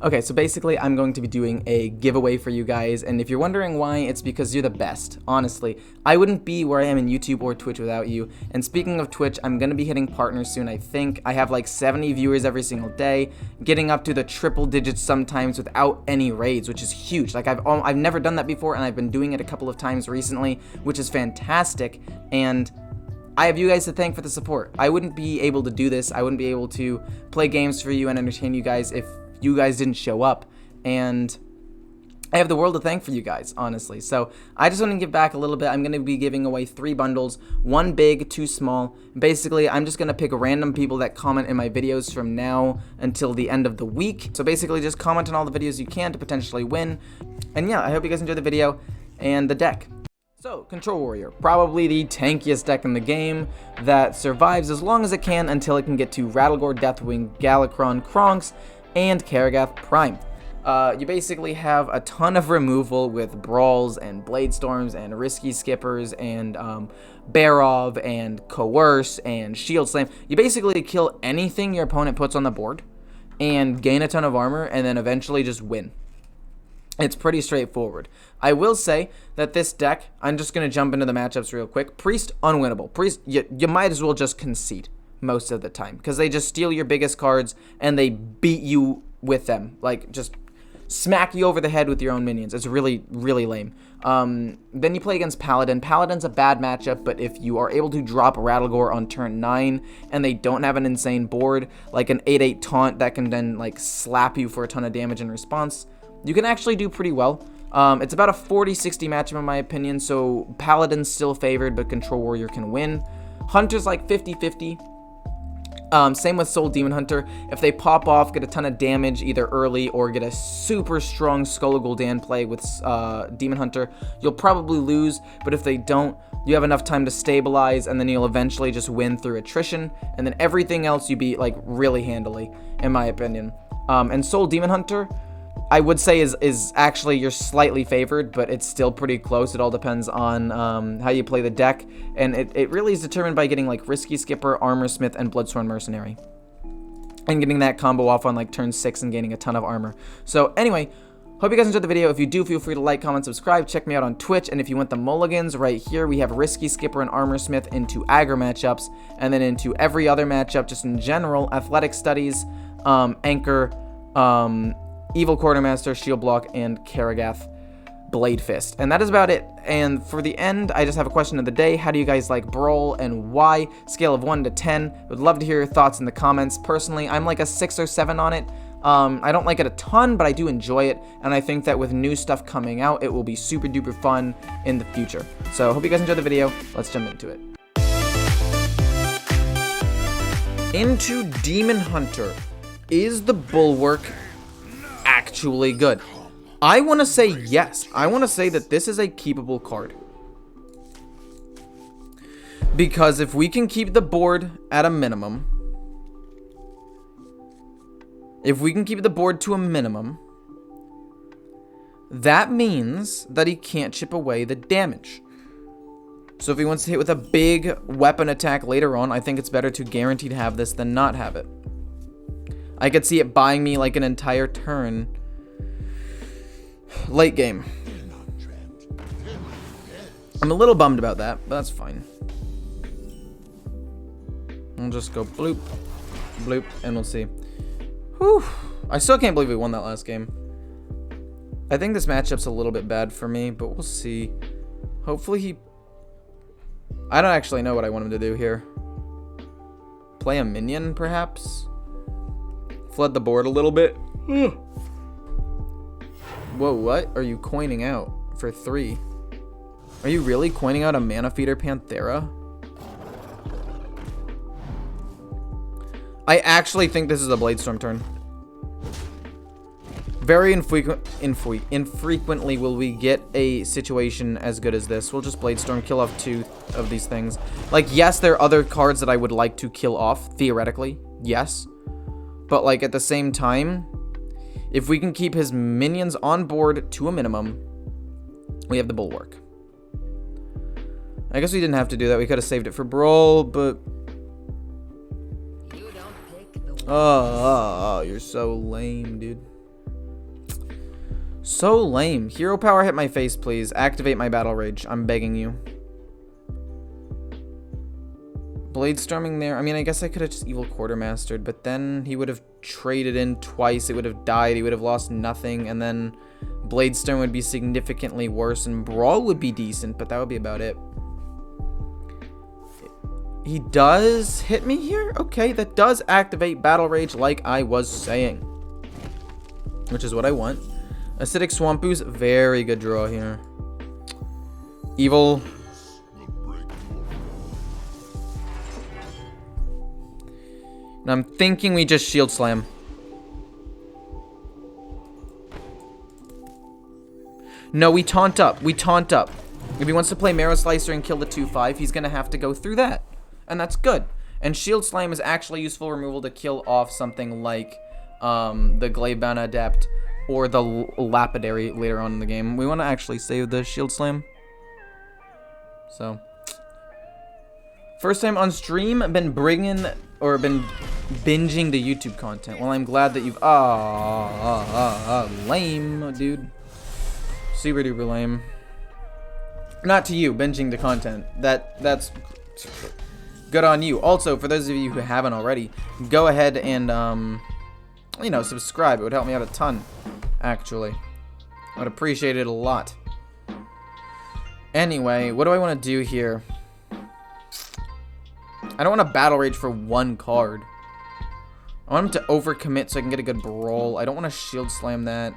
Okay, so basically I'm going to be doing a giveaway for you guys, and if you're wondering why, it's because you're the best. Honestly, I wouldn't be where I am in YouTube or Twitch without you. And speaking of Twitch, I'm going to be hitting partners soon, I think. I have like 70 viewers every single day, getting up to the triple digits sometimes without any raids, which is huge. Like I've never done that before, and I've been doing it a couple of times recently, which is fantastic. And I have you guys to thank for the support. I wouldn't be able to do this. I wouldn't be able to play games for you and entertain you guys if you guys didn't show up, and I have the world to thank for you guys, honestly. So I just want to give back a little bit. I'm going to be giving away 3 bundles, 1 big, 2 small. Basically, I'm just going to pick random people that comment in my videos from now until the end of the week. So basically, just comment on all the videos you can to potentially win. And yeah, I hope you guys enjoyed the video and the deck. So, Control Warrior, probably the tankiest deck in the game that survives as long as it can until it can get to Rattlegore, Deathwing, Galakrond, Kronks, and Karagath Prime. You basically have a ton of removal with Brawls and Blade Storms and Risky Skippers and Barov and Coerce and Shield Slam. You basically kill anything your opponent puts on the board and gain a ton of armor and then eventually just win. It's pretty straightforward. I will say that this deck, I'm just going to jump into the matchups real quick. Priest, unwinnable. Priest, you might as well just concede most of the time, because they just steal your biggest cards and they beat you with them, like just smack you over the head with your own minions. It's really, really lame. Then you play against Paladin. Paladin's a bad matchup, but if you are able to drop Rattlegore on turn 9 and they don't have an insane board, like an 8/8 taunt that can then like slap you for a ton of damage in response, you can actually do pretty well. It's about a 40-60 matchup in my opinion, so Paladin's still favored, but Control Warrior can win. Hunter's like 50-50. Same with Soul Demon Hunter. If they pop off, get a ton of damage either early or get a super strong Skull Gul'dan play with Demon Hunter, you'll probably lose, but if they don't, you have enough time to stabilize, and then you'll eventually just win through attrition, and then everything else you beat like really handily, in my opinion. And Soul Demon Hunter, I would say is actually you're slightly favored, but it's still pretty close. It all depends on how you play the deck, and it really is determined by getting like Risky Skipper, Armor Smith, and Bloodsworn Mercenary, and getting that combo off on like turn 6 and gaining a ton of armor. So anyway, hope you guys enjoyed the video. If you do, feel free to like, comment, subscribe. Check me out on Twitch, and if you want the mulligans, right here we have Risky Skipper and Armor Smith into aggro matchups, and then into every other matchup just in general, Athletic Studies, Anchor, Evil Quartermaster, Shield Block, and Karagath Blade Fist. And that is about it. And for the end, I just have a question of the day. How do you guys like Brawl and why? Scale of 1 to 10. Would love to hear your thoughts in the comments. Personally, I'm like a 6 or 7 on it. I don't like it a ton, but I do enjoy it. And I think that with new stuff coming out, it will be super duper fun in the future. So hope you guys enjoyed the video. Let's jump into it. Into Demon Hunter. Is the Bulwark actually good? I want to say yes. I want to say that this is a keepable card, because if we can keep the board at a minimum, if we can keep the board to a minimum, that means that he can't chip away the damage. So if he wants to hit with a big weapon attack later on, I think it's better to guarantee to have this than not have it. I could see it buying me like an entire turn late game. I'm a little bummed about that, but that's fine. We'll just go bloop, bloop, and we'll see. Whew. I still can't believe we won that last game. I think this matchup's a little bit bad for me, but we'll see. Hopefully he... I don't actually know what I want him to do here. Play a minion, perhaps? Flood the board a little bit. Whoa, what are you coining out for 3? Are you really coining out a Mana Feeder Panthera? I actually think this is a Bladestorm turn. Very infrequently will we get a situation as good as this. We'll just Bladestorm, kill off 2 of these things. Like, yes, there are other cards that I would like to kill off, theoretically. Yes. But, like, at the same time, if we can keep his minions on board to a minimum, we have the Bulwark. I guess we didn't have to do that. We could have saved it for Brawl, but... Oh, you're so lame, dude. So lame. Hero power hit my face, please. Activate my battle rage. I'm begging you. Blade storming there. I mean, I guess I could have just evil quartermastered, but then he would have traded in twice. It would have died. He would have lost nothing, and then blade storm would be significantly worse, and brawl would be decent, but that would be about it. He does hit me here? Okay, that does activate battle rage like I was saying, which is what I want. Acidic Swamp Ooze, very good draw here. Evil. And I'm thinking we just Shield Slam. No, we taunt up. We taunt up. If he wants to play Marrow Slicer and kill the 2/5, he's going to have to go through that. And that's good. And Shield Slam is actually useful removal to kill off something like the Glaive-bound Adept or the Lapidary later on in the game. We want to actually save the Shield Slam. So, first time on stream, been bringing or been binging the YouTube content. Well, I'm glad that you've lame, dude. Super duper lame. Not to you, binging the content. That's good on you. Also, for those of you who haven't already, go ahead and you know, subscribe. It would help me out a ton, actually. I would appreciate it a lot. Anyway, what do I want to do here? I don't want to battle rage for one card. I want him to overcommit so I can get a good brawl. I don't want to shield slam that.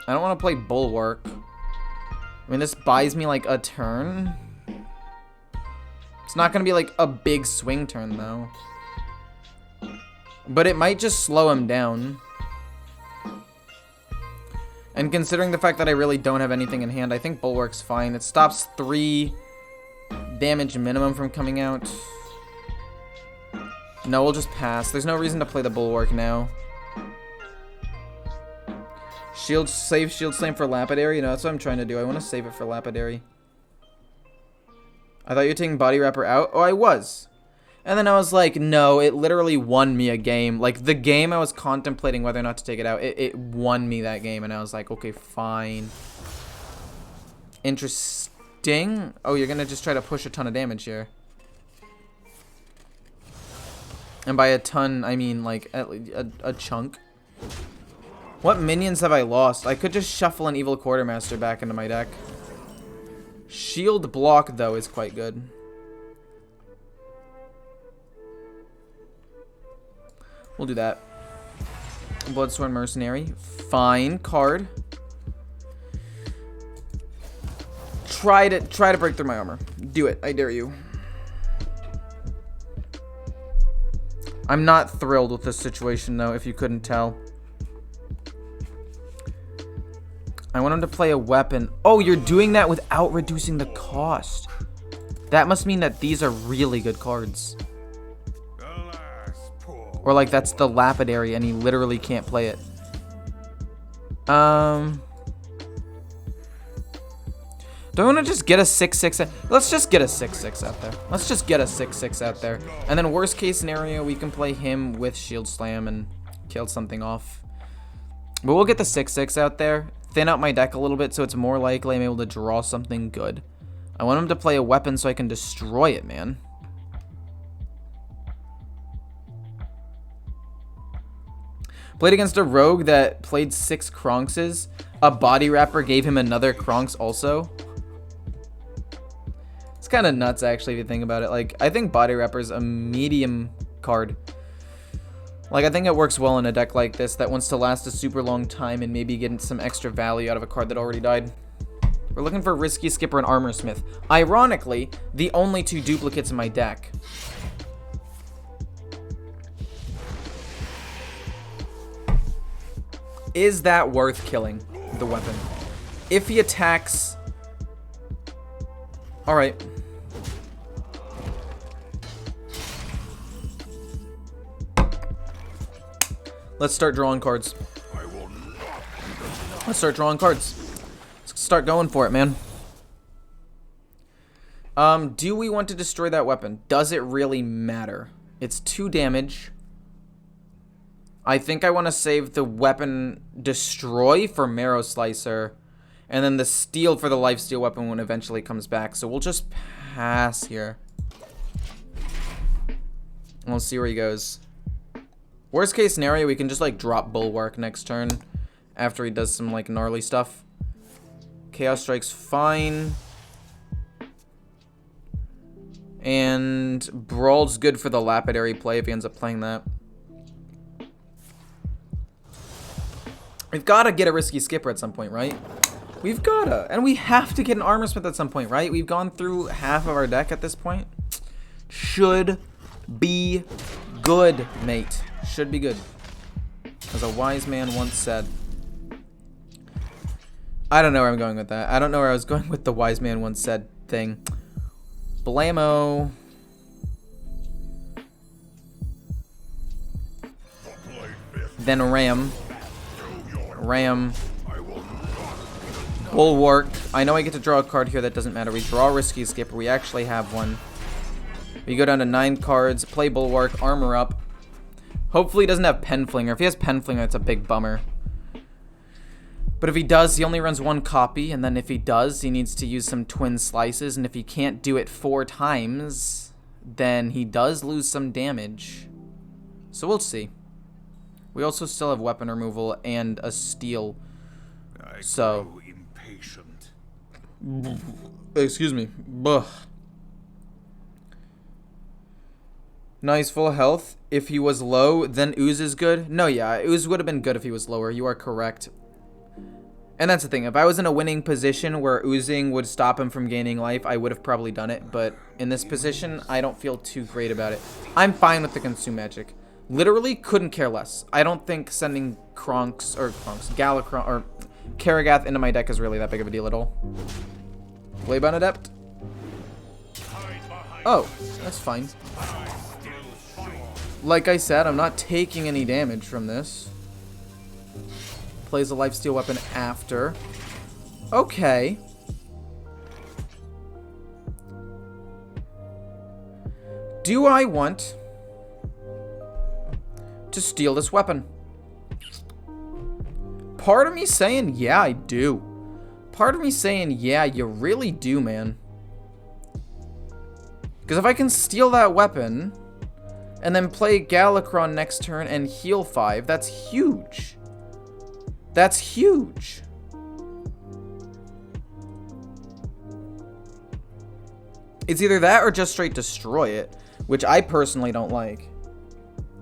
I don't want to play Bulwark. I mean, this buys me like a turn. It's not going to be like a big swing turn though. But it might just slow him down. And considering the fact that I really don't have anything in hand, I think Bulwark's fine. It stops 3 damage minimum from coming out. No, we'll just pass. There's no reason to play the Bulwark now. Save Shield Slam for Lapidary? No, that's what I'm trying to do. I want to save it for Lapidary. I thought you were taking Body Wrapper out? Oh, I was. And then I was like, no, it literally won me a game. Like, the game I was contemplating whether or not to take it out, it won me that game. And I was like, okay, fine. Interesting. Oh, you're going to just try to push a ton of damage here. And by a ton, I mean, like, a chunk. What minions have I lost? I could just shuffle an Evil Quartermaster back into my deck. Shield block, though, is quite good. We'll do that. Bloodsworn Mercenary. Fine card. Try to break through my armor. Do it. I dare you. I'm not thrilled with this situation, though, if you couldn't tell. I want him to play a weapon. Oh, you're doing that without reducing the cost. That must mean that these are really good cards. Or like that's the Lapidary and he literally can't play it. Do I want to just get a 6/6? Let's just get a 6/6 out there. Let's just get a 6/6 out there. And then worst case scenario, we can play him with Shield Slam and kill something off. But we'll get the 6/6 out there. Thin out my deck a little bit so it's more likely I'm able to draw something good. I want him to play a weapon so I can destroy it, man. Played against a rogue that played 6 Kronkses. A Body Wrapper gave him another Kronks also. It's kind of nuts, actually, if you think about it. Like, I think Body Wrapper's a medium card. Like, I think it works well in a deck like this that wants to last a super long time and maybe get some extra value out of a card that already died. We're looking for Risky Skipper and Armor Smith. Ironically, the only 2 duplicates in my deck. Is that worth killing the weapon? If he attacks... Alright. Let's start drawing cards. Let's start drawing cards. Let's start going for it, man. Do we want to destroy that weapon? Does it really matter? It's 2 damage. I think I want to save the weapon destroy for Marrow Slicer, and then the steal for the lifesteal weapon when it eventually comes back. So we'll just pass here. We'll see where he goes. Worst case scenario, we can just like drop Bulwark next turn after he does some like gnarly stuff. Chaos Strike's fine. And Brawl's good for the Lapidary play if he ends up playing that. We've got to get a Risky Skipper at some point, right? We've got to. And we have to get an Armor Smith at some point, right? We've gone through half of our deck at this point. Should be good, mate. Should be good. As a wise man once said. I don't know where I'm going with that. I don't know where I was going with the wise man once said thing. Blammo. Then Ram. Bulwark. I know I get to draw a card here. That doesn't matter. We draw a Risky Skipper. We actually have one. We go down to 9 cards. Play Bulwark. Armor up. Hopefully he doesn't have Penflinger. If he has Penflinger, that's a big bummer. But if he does, he only runs 1 copy. And then if he does, he needs to use some Twin Slices. And if he can't do it 4 times, then he does lose some damage. So we'll see. We also still have weapon removal and a steal. So, impatient. Excuse me. Buh. Nice, full health. If he was low, then Ooze is good. No, yeah, Ooze would have been good if he was lower. You are correct. And that's the thing. If I was in a winning position where oozing would stop him from gaining life, I would have probably done it. But in this position, I don't feel too great about it. I'm fine with the Consume Magic. Literally couldn't care less. I don't think sending Galakron or Karagath into my deck is really that big of a deal at all. Blaybound Adept? Oh, that's fine. Like I said, I'm not taking any damage from this. Plays a lifesteal weapon after. Okay. Do I want to steal this weapon? Part of me saying, yeah, I do. Part of me saying, yeah, you really do, man. Because if I can steal that weapon and then play Galakron next turn and heal 5, that's huge. That's huge. It's either that or just straight destroy it, which I personally don't like.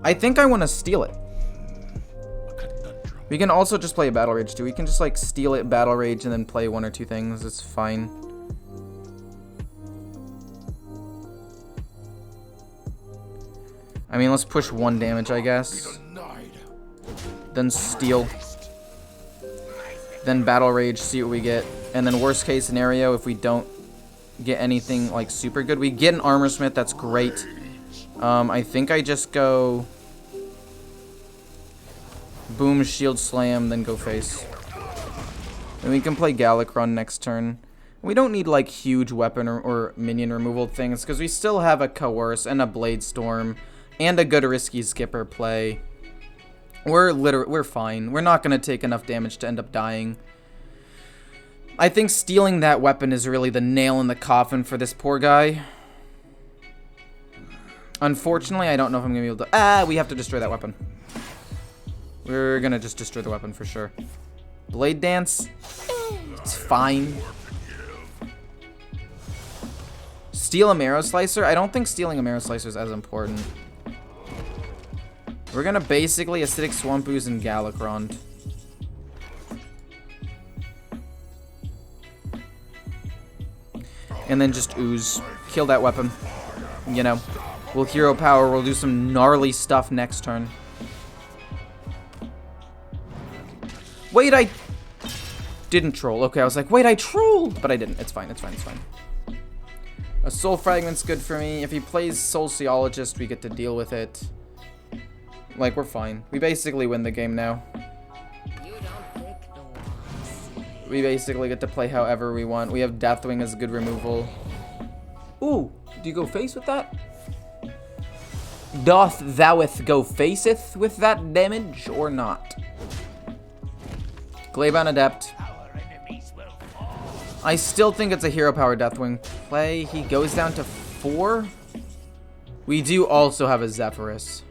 I think I want to steal it. We can also just play Battle Rage too. We can just like steal it, Battle Rage, and then play 1 or 2 things. It's fine. I mean, let's push 1 damage, I guess. Then steal. Then Battle Rage, see what we get. And then worst case scenario, if we don't get anything like super good, we get an Armor Smith, that's great. I think I just go boom, shield slam, then go face. And we can play Galakron next turn. We don't need like huge weapon or minion removal things because we still have a Coerce and a Blade Storm and a good Risky Skipper play. We're fine. We're not gonna take enough damage to end up dying. I think stealing that weapon is really the nail in the coffin for this poor guy. Unfortunately, I don't know if I'm gonna be able to. We have to destroy that weapon. We're gonna just destroy the weapon for sure. Blade Dance, it's fine. Steal a Marrow Slicer? I don't think stealing a Marrow Slicer is as important. We're gonna basically Acidic Swamp Ooze and Galakron. And then just Ooze. Kill that weapon. You know. We'll Hero Power. We'll do some gnarly stuff next turn. Wait, I didn't troll. Okay, I was like, wait, I trolled. But I didn't. It's fine. It's fine. It's fine. A Soul Fragment's good for me. If he plays Soul Seologist, we get to deal with it. Like, we're fine. We basically win the game now. We basically get to play however we want. We have Deathwing as good removal. Ooh, do you go face with that? Doth thoueth go faceth with that damage or not? Glaive-bound Adept. I still think it's a Hero Power Deathwing play. He goes down to 4. We do also have a Zephyrus,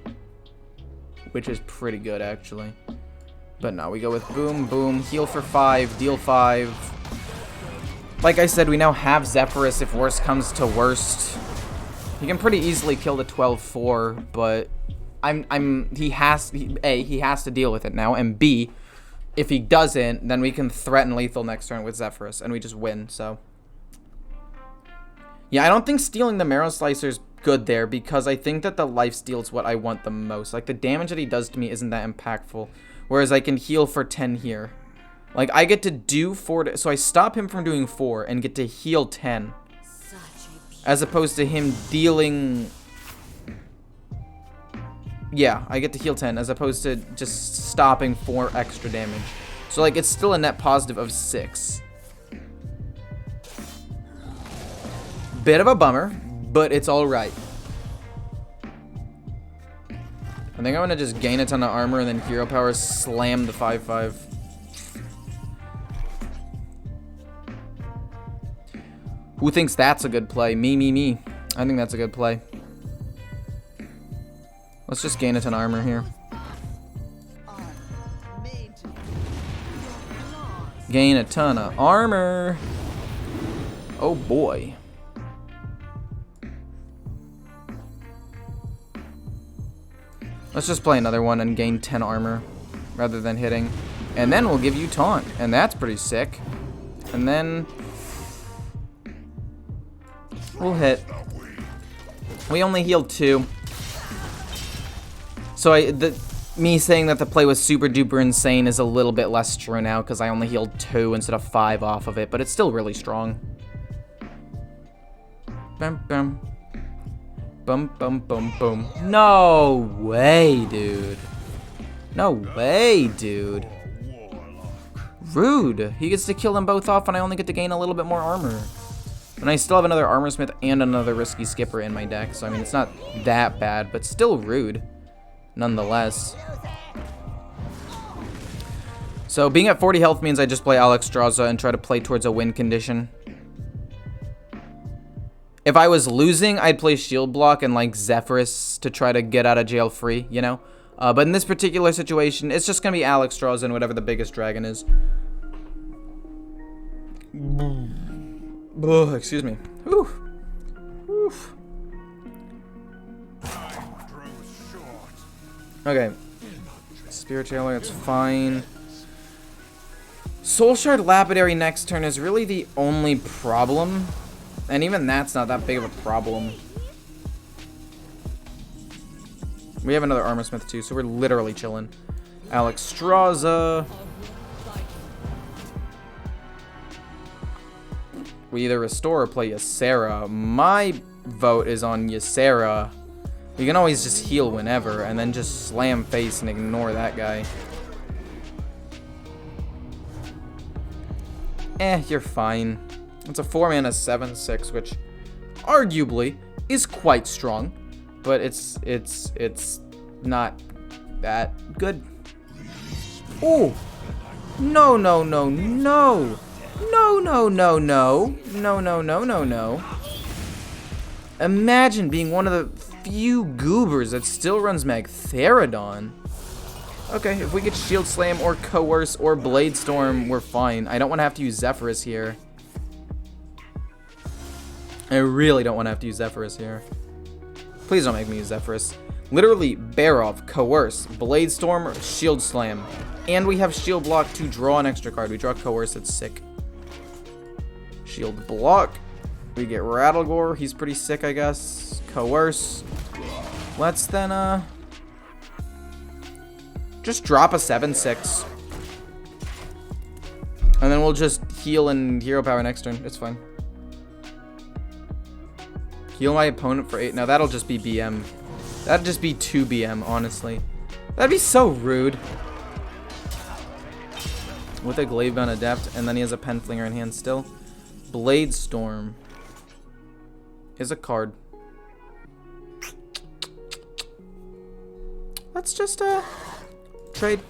which is pretty good, actually. But no, we go with boom, boom, heal for 5, deal 5. Like I said, we now have Zephyrus if worst comes to worst. He can pretty easily kill the 12-4, but he has to deal with it now, and B, if he doesn't, then we can threaten lethal next turn with Zephyrus, and we just win, so. Yeah, I don't think stealing the Marrow Slicer's good there, because I think that the lifesteal is what I want the most. Like, the damage that he does to me isn't that impactful, whereas I can heal for 10 here. Like, I get to do 4, so I stop him from doing 4 and get to heal 10. As opposed to him dealing... Yeah, I get to heal 10 as opposed to just stopping 4 extra damage. So, like, it's still a net positive of 6. Bit of a bummer, but it's alright. I think I'm gonna just gain a ton of armor and then hero power slam the 5-5. Who thinks that's a good play? Me. I think that's a good play. Let's just gain a ton of armor here. Gain a ton of armor. Oh boy. Let's just play another one and gain 10 armor rather than hitting. And then we'll give you taunt. And that's pretty sick. And then we'll hit. We only healed 2. So me saying that the play was super duper insane is a little bit less true now because I only healed 2 instead of 5 off of it, but it's still really strong. Bum bum. Bum bum bum boom. No way, dude. No way, dude. Rude. He gets to kill them both off and I only get to gain a little bit more armor. And I still have another Armor Smith and another Risky Skipper in my deck, so I mean, it's not that bad, but still rude, nonetheless. So being at 40 health means I just play Alexstrasza and try to play towards a win condition. If I was losing, I'd play Shield Block and like Zephyrus to try to get out of jail free, you know? But in this particular situation, it's just going to be Alexstrasza and whatever the biggest dragon is. Oh, excuse me. Whew. Oof. Okay. Spirit Jailer, it's fine. Soul Shard Lapidary next turn is really the only problem. And even that's not that big of a problem. We have another Armor Smith too, so we're literally chilling. Alexstrasza. We either restore or play Ysera. My vote is on Ysera. We can always just heal whenever and then just slam face and ignore that guy. You're fine. It's a 4-mana 7/6, which arguably is quite strong, but it's not that good. Oh! No. No. Imagine being one of the few goobers that still runs Magtheridon. Okay, if we get Shield Slam or Coerce or Blade Storm, we're fine. I don't want to have to use Zephyrus here. I really don't want to have to use Zephyrus here. Please don't make me use Zephyrus. Literally, Bear Off, Coerce, Blade Storm, Shield Slam. And we have Shield Block to draw an extra card. We draw Coerce, it's sick. Shield Block. We get Rattlegore, he's pretty sick, I guess. Coerce. Let's then, just drop a 7/6. And then we'll just heal and hero power next turn. It's fine. Heal my opponent for 8. Now that'll just be BM. That'd just be 2 BM, honestly. That'd be so rude. With a Glaive-bound Adept, and then he has a Penflinger in hand still. Blade Storm is a card. Let's just, trade.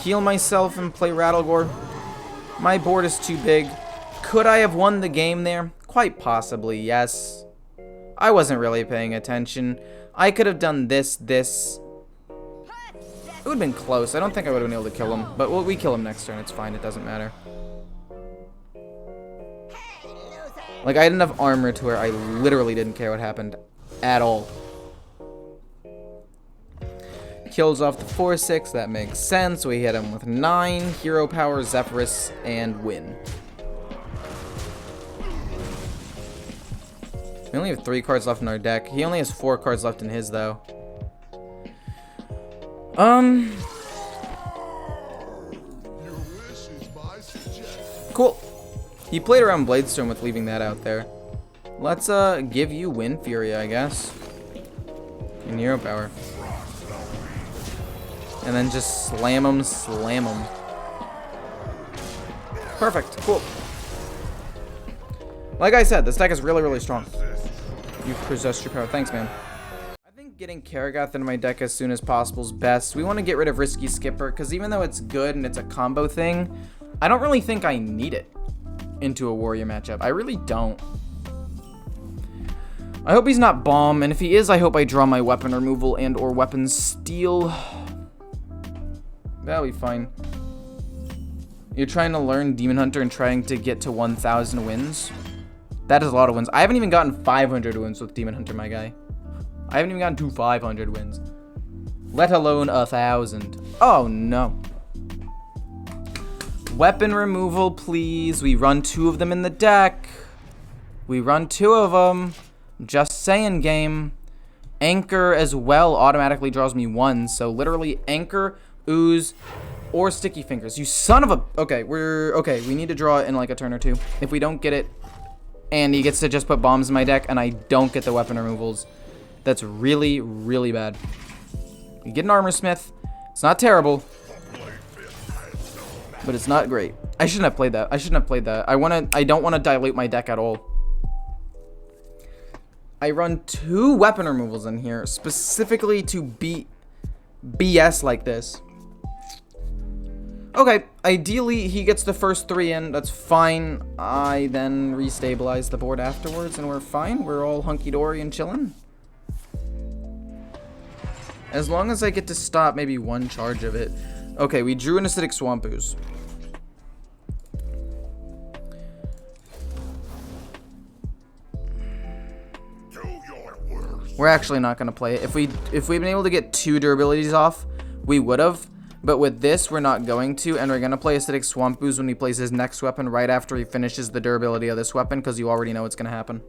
Heal myself and play Rattlegore. My board is too big. Could I have won the game there? Quite possibly, yes. I wasn't really paying attention. I could have done this. It would have been close. I don't think I would have been able to kill him. But we kill him next turn. It's fine. It doesn't matter. Like, I had enough armor to where I literally didn't care what happened at all. Kills off the 4/6. That makes sense. We hit him with 9. Hero power, Zephyrus, and win. We only have 3 cards left in our deck. He only has 4 cards left in his, though. Cool. He played around Bladestone with leaving that out there. Let's give you Wind Fury, I guess. And Hero Power. And then just slam him. Perfect. Cool. Like I said, this deck is really, really strong. You possess your power. Thanks, man. I think getting Karagath into my deck as soon as possible is best. We want to get rid of Risky Skipper, because even though it's good and it's a combo thing, I don't really think I need it into a Warrior matchup. I really don't. I hope he's not Bomb, and if he is, I hope I draw my weapon removal and or weapon steal. That'll be fine. You're trying to learn Demon Hunter and trying to get to 1,000 wins? That is a lot of wins. I haven't even gotten 500 wins with Demon Hunter, my guy. I haven't even gotten to 500 wins. Let alone 1,000. Oh, no. Weapon removal, please. We run 2 of them in the deck. We run 2 of them. Just saying, game. Anchor as well automatically draws me 1. So literally Anchor, Ooze, or Sticky Fingers. You son of a... Okay, we need to draw it in like a turn or 2. If we don't get it, and he gets to just put bombs in my deck, and I don't get the weapon removals, that's really, really bad. We get an Armor Smith. It's not terrible, but it's not great. I shouldn't have played that. I don't want to dilute my deck at all. I run 2 weapon removals in here, specifically to beat BS like this. Okay, ideally he gets the first 3 in. That's fine. I then restabilize the board afterwards, and we're fine. We're all hunky-dory and chilling. As long as I get to stop maybe 1 charge of it. Okay, we drew an Acidic Swamp Ooze. We're actually not going to play it. If we'd been able to get 2 durabilities off, we would have. But with this, we're not going to. And we're going to play Acidic Swamp Ooze when he plays his next weapon right after he finishes the durability of this weapon, because you already know what's going to happen.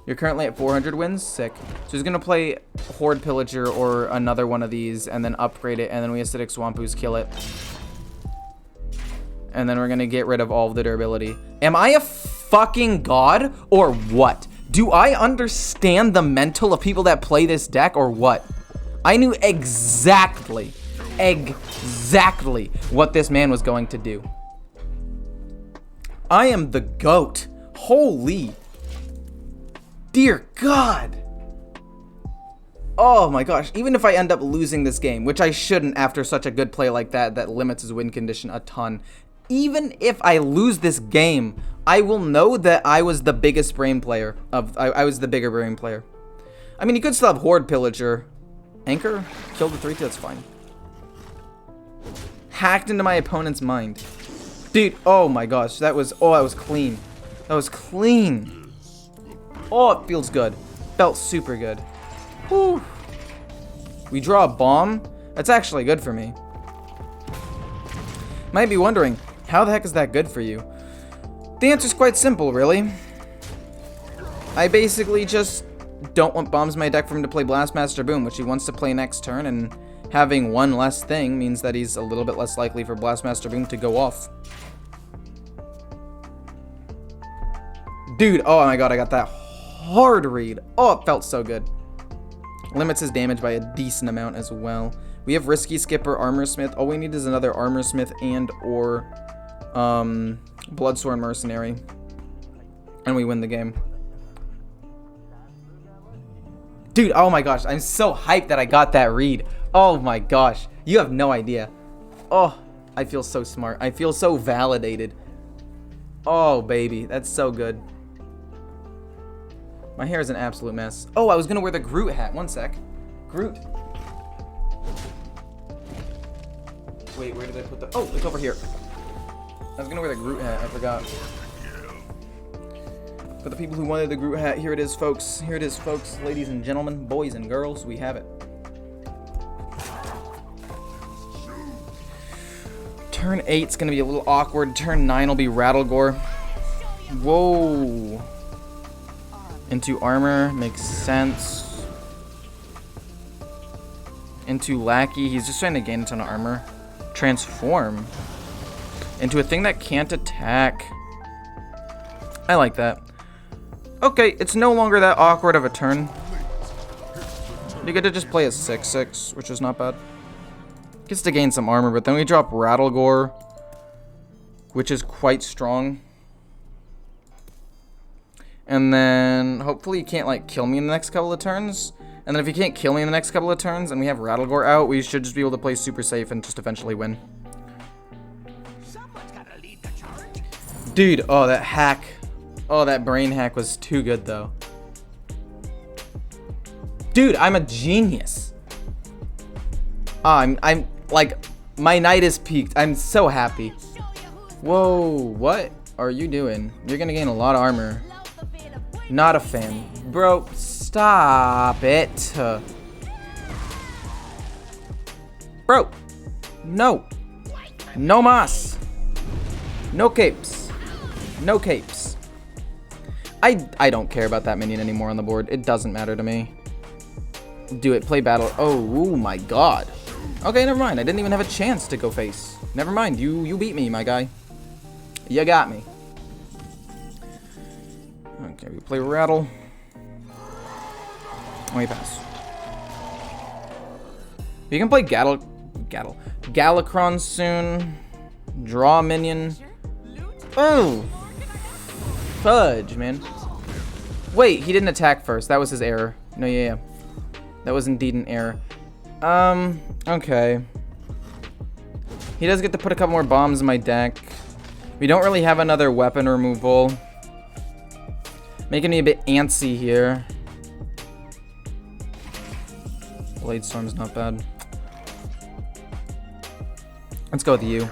You're currently at 400 wins? Sick. So he's going to play Horde Pillager or another one of these and then upgrade it. And then we Acidic Swamp Ooze, kill it. And then we're going to get rid of all of the durability. Am I a fucking god or what? Do I understand the mental of people that play this deck or what? I knew exactly what this man was going to do. I am the GOAT. Holy. Dear God. Oh my gosh. Even if I end up losing this game, which I shouldn't after such a good play like that limits his win condition a ton. Even if I lose this game, I will know that I was the biggest brain player I was the bigger brain player. I mean, he could still have Horde Pillager. Anchor? Kill the 3-2, that's fine. Hacked into my opponent's mind. Dude, oh my gosh, that was clean. That was clean. Oh, it feels good. Felt super good. Whew. We draw a bomb? That's actually good for me. Might be wondering, how the heck is that good for you? The answer's quite simple, really. I basically just don't want bombs in my deck for him to play Blastmaster Boom, which he wants to play next turn, and having 1 less thing means that he's a little bit less likely for Blastmaster Boom to go off. Dude, oh my god, I got that hard read. Oh, it felt so good. Limits his damage by a decent amount as well. We have Risky Skipper, Armor Smith. All we need is another Armor Smith and or Bloodsworn Mercenary. And we win the game. Dude, oh my gosh, I'm so hyped that I got that read. Oh my gosh, you have no idea. Oh, I feel so smart. I feel so validated. Oh, baby, that's so good. My hair is an absolute mess. Oh, I was gonna wear the Groot hat. One sec. Groot. Wait, where did I put the... Oh, it's over here. I was gonna wear the Groot hat. I forgot. For the people who wanted the Groot hat, here it is, folks. Here it is, folks. Ladies and gentlemen, boys and girls, we have it. Turn 8's gonna be a little awkward. Turn 9 will be Rattlegore. Whoa. Into armor makes sense. Into lackey, he's just trying to gain a ton of armor. Transform into a thing that can't attack. I like that. Okay, it's no longer that awkward of a turn. You get to just play a 6/6, which is not bad. Gets to gain some armor, but then we drop Rattlegore, which is quite strong. And then hopefully you can't like kill me in the next couple of turns. And then if you can't kill me in the next couple of turns and we have Rattlegore out, we should just be able to play super safe and just eventually win. Dude, oh that hack. Oh, that brain hack was too good though. Dude, I'm a genius. Oh, I'm like, my night is peaked. I'm so happy. Whoa, what are you doing? You're gonna gain a lot of armor. Not a fan. Bro, stop it. Bro, no. No mas. No capes. No capes. I don't care about that minion anymore on the board. It doesn't matter to me. Do it. Play battle. Oh my god. Okay, never mind. I didn't even have a chance to go face. Never mind. You beat me, my guy. You got me. Okay, we play Rattle. We pass. You can play Galakron soon. Draw a minion. Oh! Fudge, man. Wait, he didn't attack first. That was his error. No, yeah. That was indeed an error. Okay. He does get to put a couple more bombs in my deck. We don't really have another weapon removal. Making me a bit antsy here. Blade Storm's not bad. Let's go with you.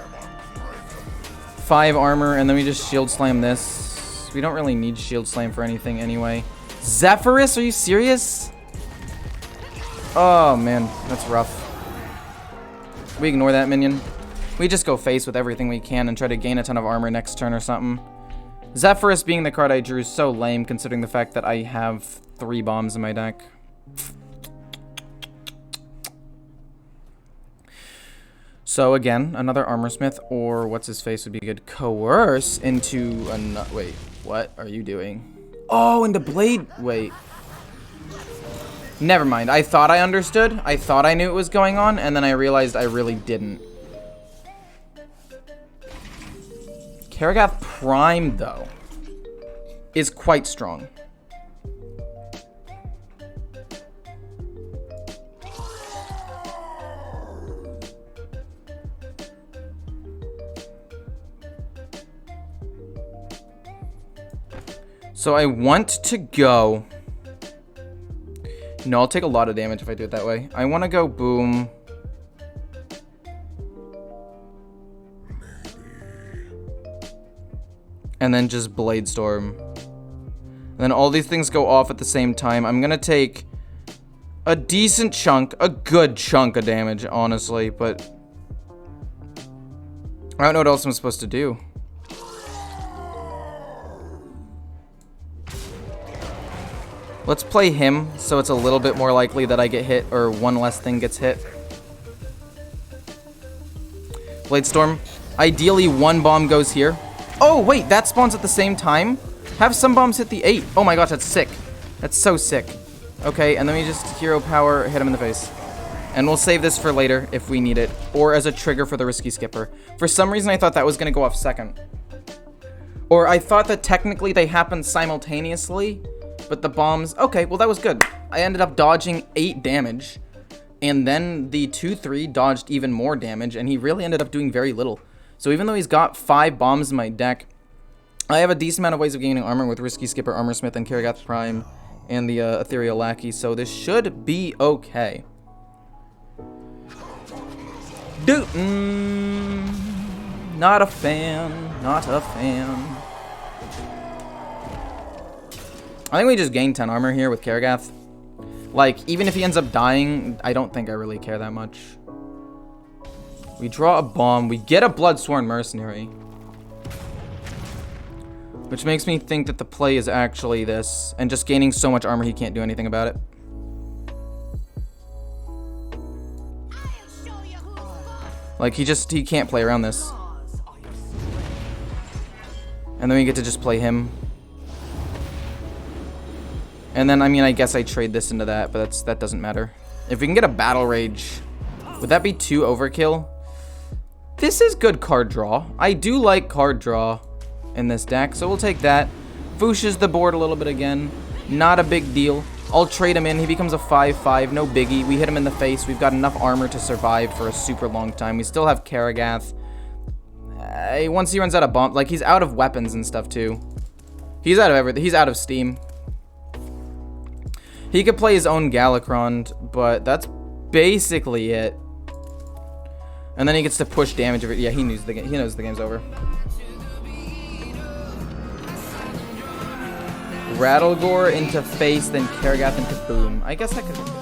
5 armor, and then we just shield slam this. We don't really need shield slam for anything anyway. Zephyrus, are you serious? Oh man, that's rough. We ignore that minion. We just go face with everything we can and try to gain a ton of armor next turn or something. Zephyrus being the card I drew is so lame considering the fact that I have 3 bombs in my deck. So again, another Armorsmith or what's his face would be good. Coerce into a wait, what are you doing? Oh, into Blade. Wait. Never mind. I thought I understood. I thought I knew what was going on, and then I realized I really didn't. Karagath Prime, though, is quite strong. So I want to go... No, I'll take a lot of damage if I do it that way. I want to go boom. And then just Blade Storm. And then all these things go off at the same time. I'm going to take a decent chunk, a good chunk of damage, honestly. But I don't know what else I'm supposed to do. Let's play him, so it's a little bit more likely that I get hit, or one less thing gets hit. Blade Storm. Ideally, 1 bomb goes here. Oh, wait, that spawns at the same time? Have some bombs hit the 8. Oh my gosh, that's sick. That's so sick. Okay, and then we just hero power, hit him in the face. And we'll save this for later if we need it, or as a trigger for the Risky Skipper. For some reason, I thought that was going to go off second. Or I thought that technically they happened simultaneously. But the bombs... Okay, well, that was good. I ended up dodging 8 damage. And then the 2-3 dodged even more damage, and he really ended up doing very little. So even though he's got 5 bombs in my deck, I have a decent amount of ways of gaining armor with Risky Skipper, Armor Smith, and Karagath Prime, and the Ethereal Lackey, so this should be okay. Dude, not a fan, not a fan. I think we just gain 10 armor here with Karagath. Like, even if he ends up dying, I don't think I really care that much. We draw a bomb. We get a Bloodsworn Mercenary. Which makes me think that the play is actually this. And just gaining so much armor, he can't do anything about it. Like, he can't play around this. And then we get to just play him. And then, I mean, I guess I trade this into that, but that doesn't matter. If we can get a Battle Rage, would that be too overkill? This is good card draw. I do like card draw in this deck, so we'll take that. Fooshes the board a little bit again. Not a big deal. I'll trade him in. He becomes a 5/5. No biggie. We hit him in the face. We've got enough armor to survive for a super long time. We still have Karagath. Once he runs out of bomb, like, he's out of weapons and stuff, too. He's out of everything. He's out of steam. He could play his own Galakron, but that's basically it. And then he gets to push damage. Yeah, he knows the game's over. Rattlegore into face, then Karagath into boom. I guess I could.